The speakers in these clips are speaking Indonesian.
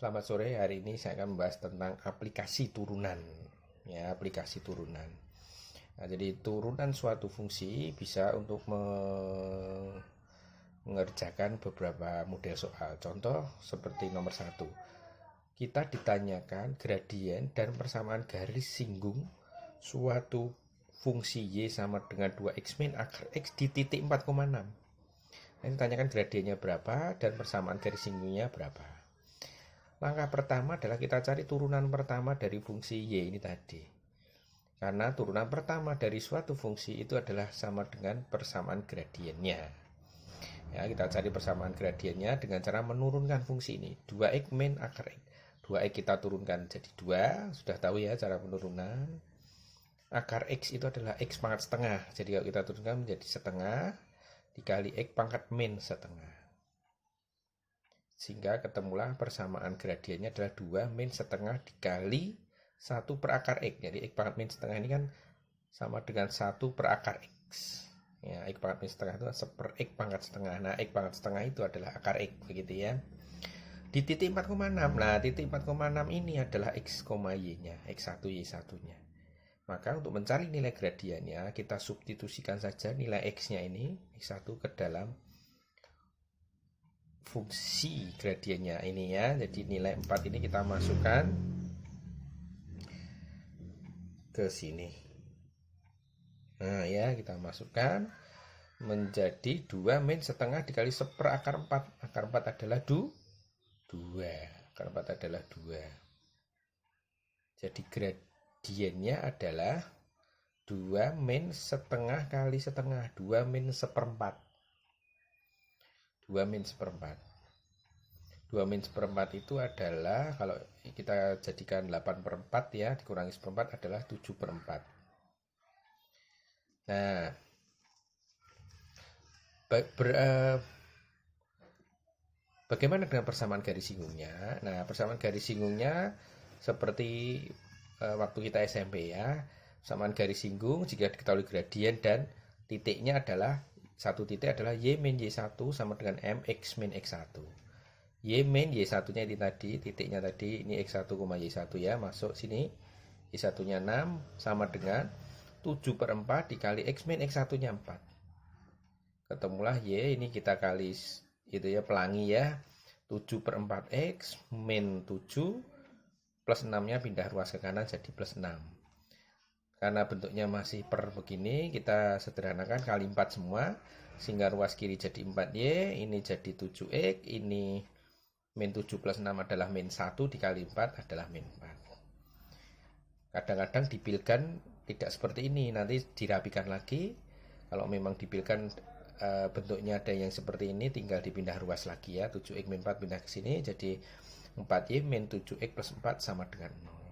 Selamat sore, hari ini saya akan membahas tentang aplikasi turunan. Ya, aplikasi turunan. Nah, jadi turunan suatu fungsi bisa untuk mengerjakan beberapa model soal. Contoh seperti nomor 1. Kita ditanyakan gradien dan persamaan garis singgung suatu fungsi Y sama dengan 2x min akar X di titik 4,6. Nah, ditanyakan gradiennya berapa dan persamaan garis singgungnya berapa. Langkah pertama adalah kita cari turunan pertama dari fungsi Y ini tadi. Karena turunan pertama dari suatu fungsi itu adalah sama dengan persamaan gradiennya. Ya, kita cari persamaan gradiennya dengan cara menurunkan fungsi ini. 2x min akar X. 2x kita turunkan jadi 2. Sudah tahu ya cara penurunan. Akar X itu adalah X pangkat setengah. Jadi kalau kita turunkan menjadi setengah dikali X pangkat min setengah. Sehingga ketemulah persamaan gradiennya adalah 2 min setengah dikali 1 per akar X. Jadi X pangkat min setengah ini kan sama dengan 1 per akar X. Ya, X pangkat min setengah itu 1 per X pangkat setengah. Nah, X pangkat setengah itu adalah akar X, begitu ya. Di titik 4,6. Nah, titik 4,6 ini adalah X, Y-nya, X1, Y1-nya. Maka untuk mencari nilai gradiennya, kita substitusikan saja nilai X-nya ini, X1 ke dalam fungsi gradiennya ini ya. Jadi nilai 4 ini kita masukkan ke sini. Nah ya, kita masukkan menjadi 2 min setengah dikali 1 per akar 4. Akar 4 adalah 2. Akar 4 adalah 2. Jadi gradiennya adalah 2 min setengah kali setengah. 2 min seperempat. 2 min seperempat. 2 min seperempat itu adalah, kalau kita jadikan 8 per 4 ya, dikurangi seperempat adalah 7 per 4. Nah, bagaimana dengan persamaan garis singgungnya? Nah, persamaan garis singgungnya seperti waktu kita SMP ya. Persamaan garis singgung jika diketahui gradien dan titiknya adalah, satu titik adalah Y min Y1 sama dengan MX min X1. Y min Y1 nya ini tadi, titiknya tadi ini X1, Y1 ya, masuk sini. Y1 nya 6 sama dengan 7 per 4 dikali X min X1 nya 4. Ketemulah Y, ini kita kali itu ya, pelangi ya. 7 per 4X min 7 plus 6 nya pindah ruas ke kanan jadi plus 6. Karena bentuknya masih per begini, kita sederhanakan kali 4 semua, sehingga ruas kiri jadi 4Y, ini jadi 7X, ini min 7 plus 6 adalah min 1 dikali 4 adalah min 4. Kadang-kadang dipilkan tidak seperti ini, nanti dirapikan lagi. Kalau memang dipilkan bentuknya ada yang seperti ini, tinggal dipindah ruas lagi ya. 7X min 4 pindah ke sini, jadi 4Y min 7X plus 4 sama dengan 0.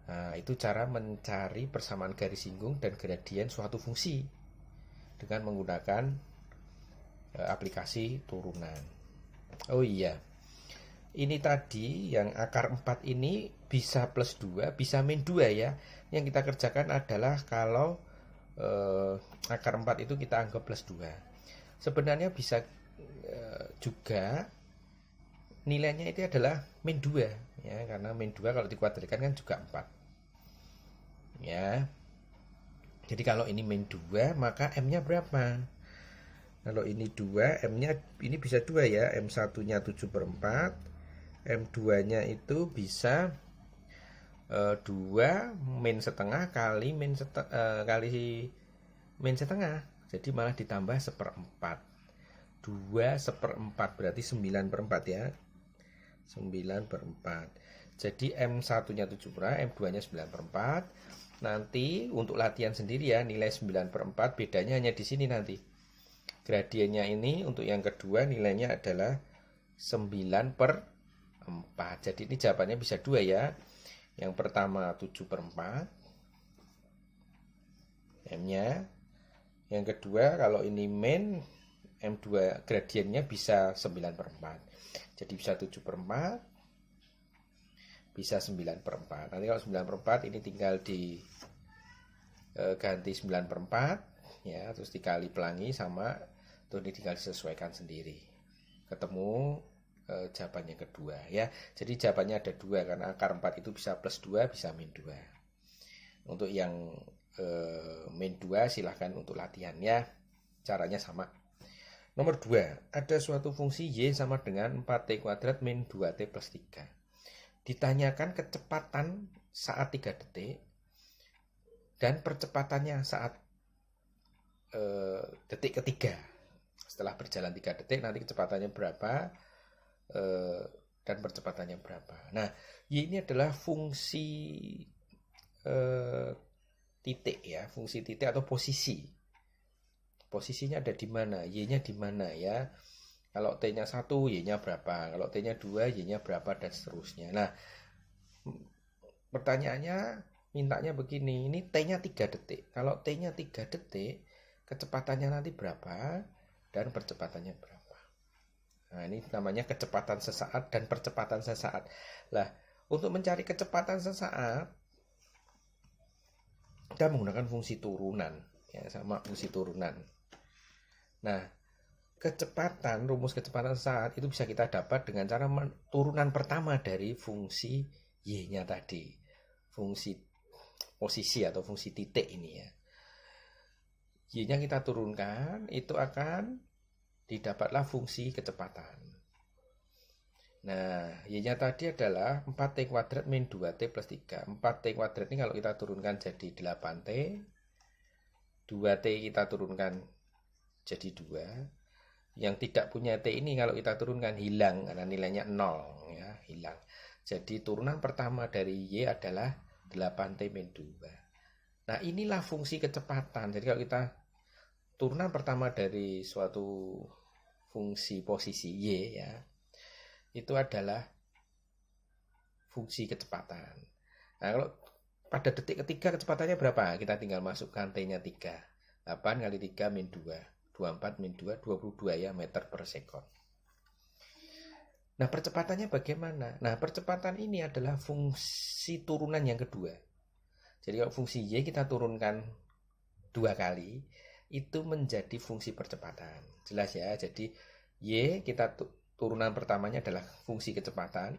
Nah, itu cara mencari persamaan garis singgung dan gradien suatu fungsi dengan menggunakan aplikasi turunan. Oh iya, ini tadi yang akar 4 ini bisa plus 2, bisa min 2 ya. Yang kita kerjakan adalah kalau akar 4 itu kita anggap plus 2. Sebenarnya bisa juga nilainya itu adalah min 2 ya, karena min 2 kalau dikuadratkan kan juga 4 ya. Jadi kalau ini min 2 maka M nya berapa? Kalau ini 2, M nya ini bisa 2 ya, M1 nya 7 per 4, M2 nya itu bisa 2 min setengah kali min setengah, jadi malah ditambah seperempat. 2 seperempat berarti 9 per 4 ya, 9 per 4. Jadi M1 nya 7 per 4, M2 nya 9 per 4. Nanti untuk latihan sendiri ya, nilai 9 per 4 bedanya hanya di sini nanti. Gradiennya ini untuk yang kedua nilainya adalah 9 per 4. Jadi ini jawabannya bisa 2 ya. Yang pertama 7 per 4 M-nya. Yang kedua kalau ini min, M2 gradiennya bisa 9 per 4. Jadi bisa 7 per 4, bisa 9 per 4. Nanti kalau 9 per 4 ini tinggal diganti 9 per 4 ya, terus dikali pelangi sama, terus ini tinggal disesuaikan sendiri. Ketemu jawaban yang kedua ya. Jadi jawabannya ada dua karena akar 4 itu bisa plus 2 bisa min 2. Untuk yang min 2 silahkan untuk latihan ya. Caranya sama. Nomor 2, ada suatu fungsi Y sama dengan 4T kuadrat min 2T plus 3. Ditanyakan kecepatan saat 3 detik dan percepatannya saat detik ketiga. Setelah berjalan 3 detik nanti kecepatannya berapa dan percepatannya berapa. Nah, Y ini adalah fungsi titik ya, fungsi titik atau posisi. Posisinya ada di mana, Y-nya di mana ya. Kalau T-nya 1, Y-nya berapa. Kalau T-nya 2, Y-nya berapa dan seterusnya. Nah, pertanyaannya mintanya begini, ini T-nya 3 detik. Kalau T-nya 3 detik, kecepatannya nanti berapa dan percepatannya berapa. Nah, ini namanya kecepatan sesaat dan percepatan sesaat. Lah, untuk mencari kecepatan sesaat, kita menggunakan fungsi turunan. Ya, sama fungsi turunan. Nah, rumus kecepatan sesaat itu bisa kita dapat dengan cara turunan pertama dari fungsi Y-nya tadi. Fungsi posisi atau fungsi titik ini ya. Y-nya kita turunkan, itu akan didapatlah fungsi kecepatan. Nah, Y-nya tadi adalah 4T kuadrat min 2T plus 3. 4T kuadrat ini kalau kita turunkan jadi 8T. 2T kita turunkan jadi 2. Yang tidak punya T ini kalau kita turunkan hilang karena nilainya 0 ya, hilang. Jadi turunan pertama dari Y adalah 8T min 2. Nah, inilah fungsi kecepatan. Jadi kalau kita turunan pertama dari suatu fungsi posisi Y ya, itu adalah fungsi kecepatan. Nah, kalau pada detik ketiga kecepatannya berapa? Kita tinggal masukkan T-nya 3. 8 kali 3 min 2. 24 min 2, 22 ya meter per sekon. Nah, percepatannya bagaimana? Nah, percepatan ini adalah fungsi turunan yang kedua. Jadi kalau fungsi Y kita turunkan 2 kali, itu menjadi fungsi percepatan. Jelas ya, jadi Y kita turunan pertamanya adalah fungsi kecepatan.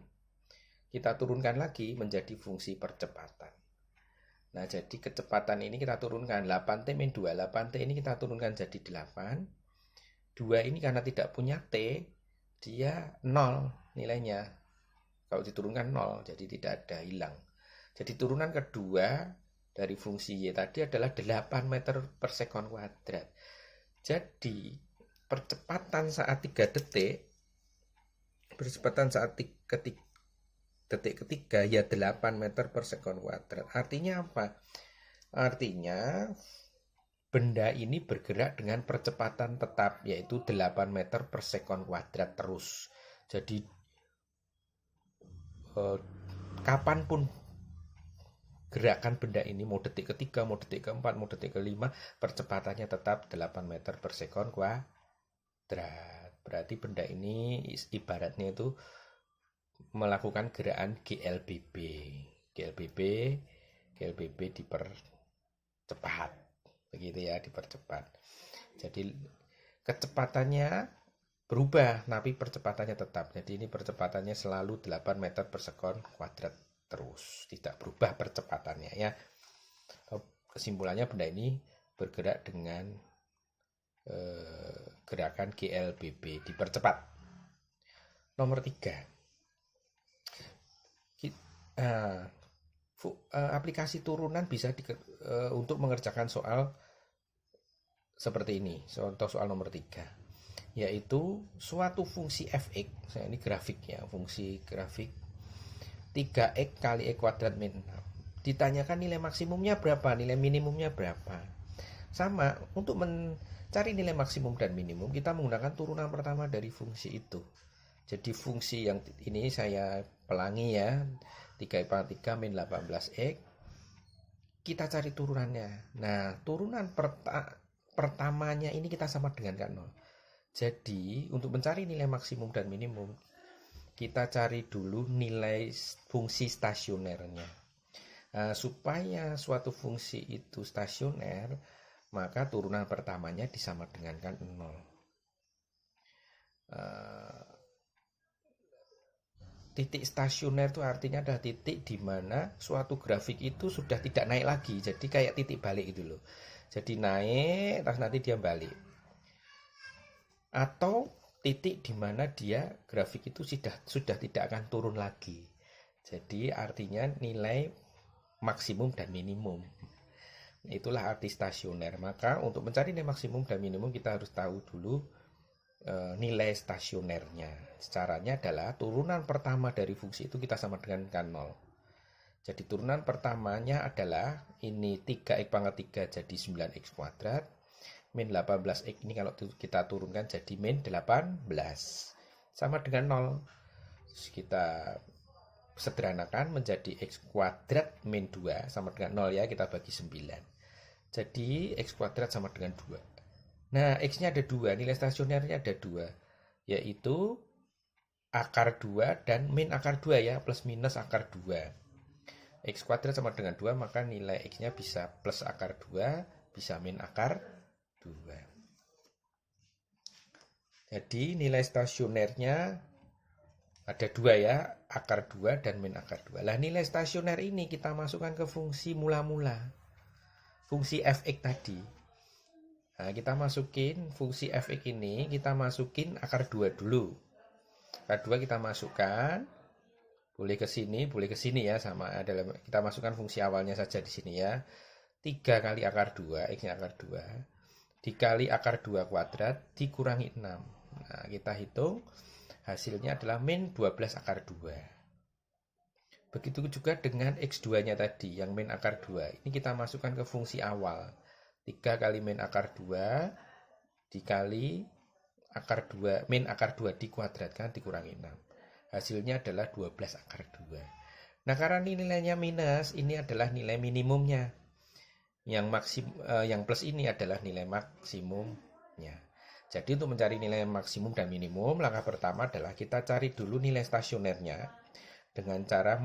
Kita turunkan lagi menjadi fungsi percepatan. Nah, jadi kecepatan ini kita turunkan 8T min 2. 8T ini kita turunkan jadi 8. 2 ini karena tidak punya T, dia 0 nilainya. Kalau diturunkan 0, jadi tidak ada, hilang. Jadi turunan kedua dari fungsi Y tadi adalah 8 meter per sekon kuadrat. Jadi percepatan saat 3 detik, percepatan saat detik ketiga ya 8 meter per sekon kuadrat. Artinya apa? Artinya benda ini bergerak dengan percepatan tetap yaitu 8 meter per sekon kuadrat terus. Jadi kapanpun gerakan benda ini, mau detik ketiga, mau detik keempat, mau detik kelima, percepatannya tetap 8 meter per sekon kuadrat. Berarti benda ini ibaratnya itu melakukan gerakan GLBB. GLBB dipercepat. Begitu ya, dipercepat. Jadi kecepatannya berubah, tapi percepatannya tetap. Jadi ini percepatannya selalu 8 meter per sekon kuadrat terus. Tidak berubah percepatannya ya. Kesimpulannya benda ini bergerak dengan gerakan GLBB, dipercepat. Nomor 3. Aplikasi turunan bisa untuk mengerjakan soal seperti ini. Contoh soal nomor 3, yaitu suatu fungsi fx, ini grafiknya, fungsi grafik 3x kali x kuadrat min 6. Ditanyakan nilai maksimumnya berapa, nilai minimumnya berapa. Sama, untuk mencari nilai maksimum dan minimum kita menggunakan turunan pertama dari fungsi itu. Jadi fungsi yang ini saya pelangi ya, 3 min 18x. Kita cari turunannya. Nah, turunan pertamanya ini kita sama dengan kan 0. Jadi, untuk mencari nilai maksimum dan minimum, kita cari dulu nilai fungsi stasionernya. Nah, supaya suatu fungsi itu stasioner, maka turunan pertamanya disama dengan kan 0. Titik stasioner itu artinya adalah titik di mana suatu grafik itu sudah tidak naik lagi. Jadi kayak titik balik itu loh. Jadi naik, terus nanti dia balik. Atau titik di mana dia grafik itu sudah tidak akan turun lagi. Jadi artinya nilai maksimum dan minimum. Itulah arti stasioner. Maka untuk mencari nilai maksimum dan minimum kita harus tahu dulu nilai stasionernya. Caranya adalah turunan pertama dari fungsi itu kita sama dengan kan 0. Jadi turunan pertamanya adalah ini 3x pangkat 3 jadi 9x kuadrat. Min 18x ini kalau kita turunkan jadi min 18. Sama dengan 0. Terus kita sederhanakan menjadi x kuadrat min 2 sama dengan 0 ya, kita bagi 9. Jadi x kuadrat sama dengan 2. Nah, x-nya ada 2, nilai stasionernya ada 2, yaitu akar 2 dan min akar 2 ya, plus minus akar 2. X kuadrat sama dengan 2, maka nilai x-nya bisa plus akar 2, bisa min akar 2. Jadi nilai stasionernya ada 2 ya, akar 2 dan min akar 2. Lah nilai stasioner ini kita masukkan ke fungsi mula-mula, fungsi fx tadi. Nah, kita masukin fungsi fx ini, kita masukin akar 2 dulu. Akar 2 kita masukkan, boleh ke sini ya, sama adalah kita masukkan fungsi awalnya saja di sini ya. 3 kali akar 2, x-nya akar 2, dikali akar 2 kuadrat, dikurangi 6. Nah, kita hitung, hasilnya adalah min 12 akar 2. Begitu juga dengan x2-nya tadi, yang min akar 2. Ini kita masukkan ke fungsi awal. 3 kali min akar 2 dikali akar 2, min akar 2 dikuadratkan dikurangi 6. Hasilnya adalah 12 akar 2. Nah, karena nilainya minus, ini adalah nilai minimumnya. Yang plus ini adalah nilai maksimumnya. Jadi untuk mencari nilai maksimum dan minimum, langkah pertama adalah kita cari dulu nilai stasionernya dengan cara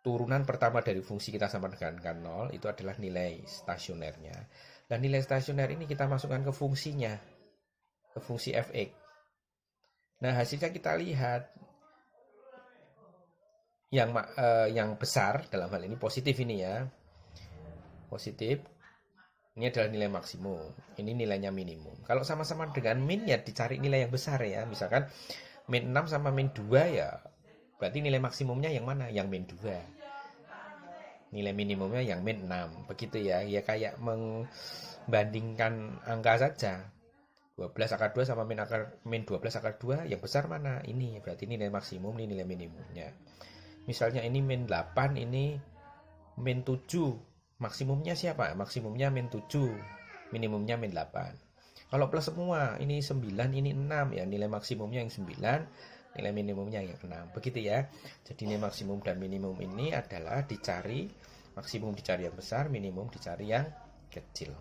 turunan pertama dari fungsi kita sama dengan kan 0, itu adalah nilai stasionernya. Dan nilai stasioner ini kita masukkan ke fungsinya, ke fungsi fx. Nah, hasilnya kita lihat yang besar dalam hal ini positif ini ya. Positif. Ini adalah nilai maksimum. Ini nilainya minimum. Kalau sama-sama dengan min ya dicari nilai yang besar ya. Misalkan min 6 sama min 2 ya. Berarti nilai maksimumnya yang mana? Yang min 2. Nilai minimumnya yang min 6. Begitu ya. Ya kayak membandingkan angka saja. 12 akar 2 sama min 12 akar 2. Yang besar mana? Ini. Berarti nilai maksimum, ini nilai minimumnya. Misalnya ini min 8, ini min 7. Maksimumnya siapa? Maksimumnya min 7. Minimumnya min 8. Kalau plus semua, ini 9, ini 6. Ya, nilai maksimumnya yang 9. Nilai minimumnya yang 6. Begitu ya. Jadi nilai maksimum dan minimum ini adalah dicari, maksimum dicari yang besar, minimum dicari yang kecil.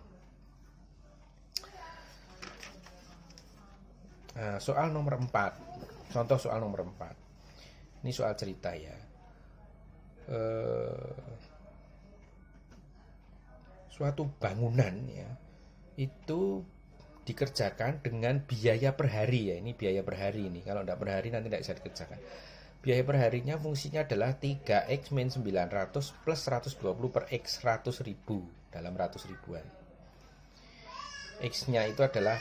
Nah, soal nomor 4. Contoh soal nomor 4. Ini soal cerita ya. Suatu bangunan ya, itu dikerjakan dengan biaya per hari ya. Ini biaya per hari ini. Kalau tidak per hari nanti tidak bisa dikerjakan. Biaya per harinya fungsinya adalah 3x min 900 plus 120 per x 100.000 dalam ratus ribuan. X-nya itu adalah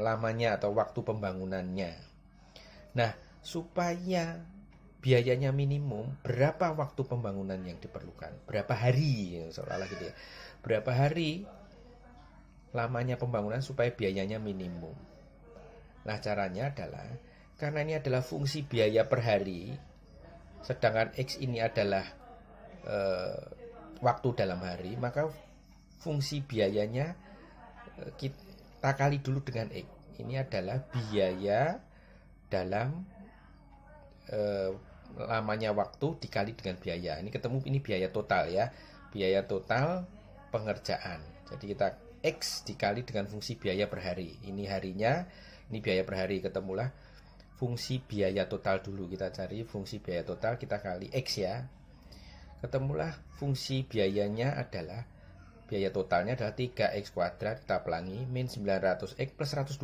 lamanya atau waktu pembangunannya. Nah, supaya biayanya minimum, berapa waktu pembangunan yang diperlukan? Berapa hari? Seolah-olah gitu ya. Berapa hari lamanya pembangunan supaya biayanya minimum. Nah, caranya adalah, karena ini adalah fungsi biaya per hari, sedangkan X ini adalah waktu dalam hari, maka fungsi biayanya kita kali dulu dengan X. Ini adalah biaya dalam lamanya waktu dikali dengan biaya. Ini ketemu, ini biaya total ya. Biaya total pengerjaan. Jadi kita X dikali dengan fungsi biaya per hari. Ini harinya, ini biaya per hari. Ketemulah fungsi biaya total dulu. Kita cari fungsi biaya total, kita kali X ya. Ketemulah fungsi biayanya adalah, biaya totalnya adalah 3x kuadrat, kita pelangi, min 900x plus 120.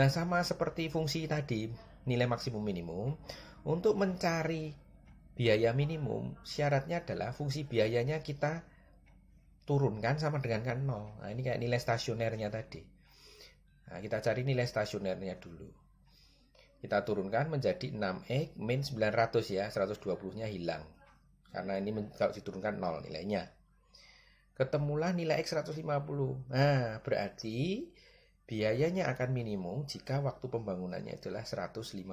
Nah, sama seperti fungsi tadi, nilai maksimum minimum. Untuk mencari biaya minimum, syaratnya adalah fungsi biayanya kita turunkan sama dengan kan 0. Nah, ini kayak nilai stasionernya tadi. Nah, kita cari nilai stasionernya dulu. Kita turunkan menjadi 6x min 900 ya, 120-nya hilang. Karena ini kalau diturunkan 0 nilainya. Ketemulah nilai X 150. Nah, berarti biayanya akan minimum jika waktu pembangunannya adalah 150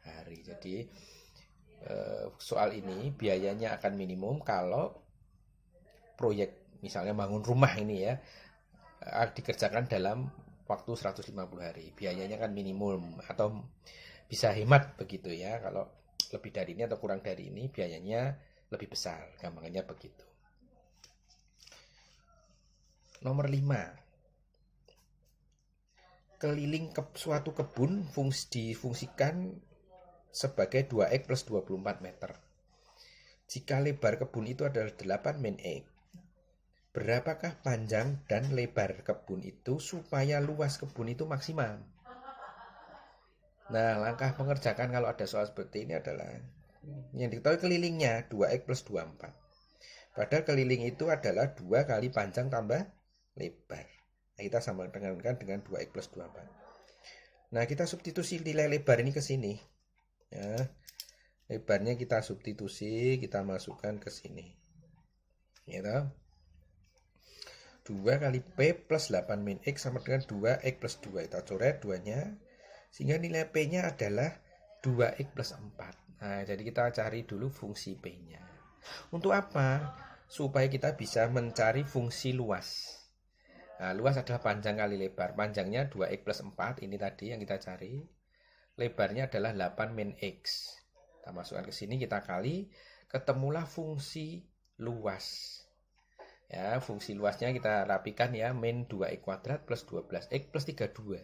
hari. Jadi soal ini biayanya akan minimum kalau proyek misalnya bangun rumah ini ya dikerjakan dalam waktu 150 hari. Biayanya kan minimum atau bisa hemat begitu ya. Kalau lebih dari ini atau kurang dari ini biayanya lebih besar. Gampangannya begitu. Nomor 5. Keliling suatu kebun difungsikan sebagai 2x plus 24 meter. Jika lebar kebun itu adalah 8 min x, berapakah panjang dan lebar kebun itu supaya luas kebun itu maksimal? Nah, langkah mengerjakan kalau ada soal seperti ini adalah yang diketahui kelilingnya 2x plus 24. Padahal keliling itu adalah 2 kali panjang tambah lebar. Nah, kita samakan dengan 2x plus 24. Nah, kita substitusi nilai lebar ini ke sini. Ya, lebarnya kita substitusi, kita masukkan ke sini. Gitu. 2 kali P plus 8 min X sama dengan 2X plus 2. Kita coret 2-nya. Sehingga nilai P-nya adalah 2X plus 4. Nah, jadi kita cari dulu fungsi P-nya. Untuk apa? Supaya kita bisa mencari fungsi luas. Nah, luas adalah panjang kali lebar. Panjangnya 2X plus 4. Ini tadi yang kita cari. Lebarnya adalah 8 min X. Kita masukkan ke sini, kita kali. Ketemulah fungsi luas. Ya, fungsi luasnya kita rapikan ya, min 2x kuadrat plus 12x plus 32.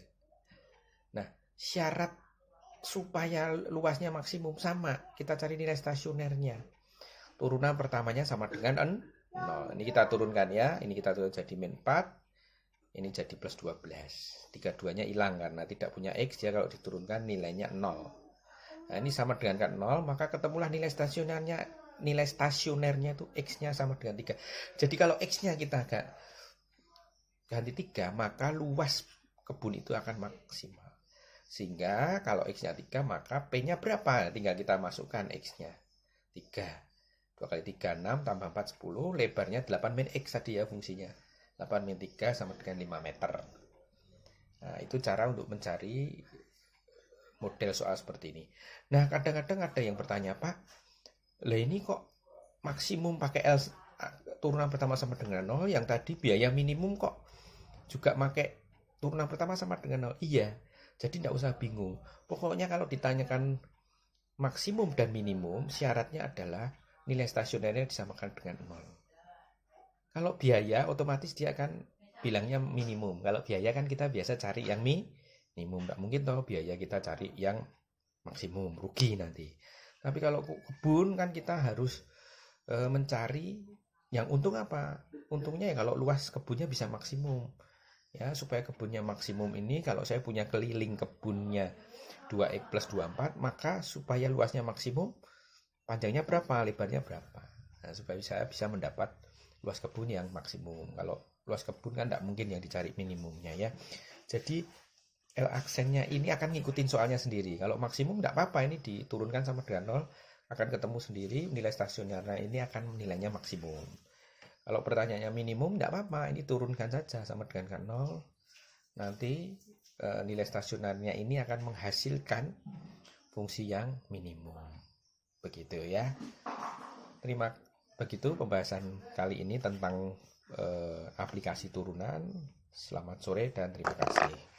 Nah, syarat supaya luasnya maksimum sama, kita cari nilai stasionernya. Turunan pertamanya sama dengan 0. Ini kita turunkan ya, ini kita turun jadi min 4. Ini jadi plus 12. 32-nya hilang karena tidak punya X ya, kalau diturunkan nilainya 0. Nah, ini sama dengan kan 0, maka ketemulah nilai stasionernya. Nilai stasionernya itu X-nya sama dengan 3. Jadi kalau X-nya kita ganti 3, maka luas kebun itu akan maksimal. Sehingga kalau X-nya 3, maka P-nya berapa? Tinggal kita masukkan X-nya. 3. 2 kali 3, 6, tambah 4, 10. Lebarnya 8 min X tadi ya fungsinya. 8 min 3 sama dengan 5 meter. Nah, itu cara untuk mencari model soal seperti ini. Nah, kadang-kadang ada yang bertanya, Pak, lah ini kok maksimum pakai L turunan pertama sama dengan 0, yang tadi biaya minimum kok juga pakai turunan pertama sama dengan 0. Iya, jadi tidak usah bingung. Pokoknya kalau ditanyakan maksimum dan minimum, syaratnya adalah nilai stasionernya disamakan dengan 0. Kalau biaya, otomatis dia akan bilangnya minimum. Kalau biaya kan kita biasa cari yang minimum. Tidak mungkin toh biaya kita cari yang maksimum, rugi nanti. Tapi kalau kebun kan kita harus mencari yang untung apa? Untungnya ya kalau luas kebunnya bisa maksimum. Ya, supaya kebunnya maksimum ini kalau saya punya keliling kebunnya 2x plus 24, maka supaya luasnya maksimum, panjangnya berapa, lebarnya berapa. Nah, supaya saya bisa mendapat luas kebun yang maksimum. Kalau luas kebun kan tidak mungkin yang dicari minimumnya ya. Jadi L aksennya ini akan ngikutin soalnya sendiri. Kalau maksimum tidak apa-apa, ini diturunkan sama dengan 0, akan ketemu sendiri nilai stasionernya ini akan nilainya maksimum. Kalau pertanyaannya minimum tidak apa-apa, ini turunkan saja sama dengan 0. Nanti nilai stasionernya ini akan menghasilkan fungsi yang minimum. Begitu ya. Begitu pembahasan kali ini tentang aplikasi turunan. Selamat sore dan terima kasih.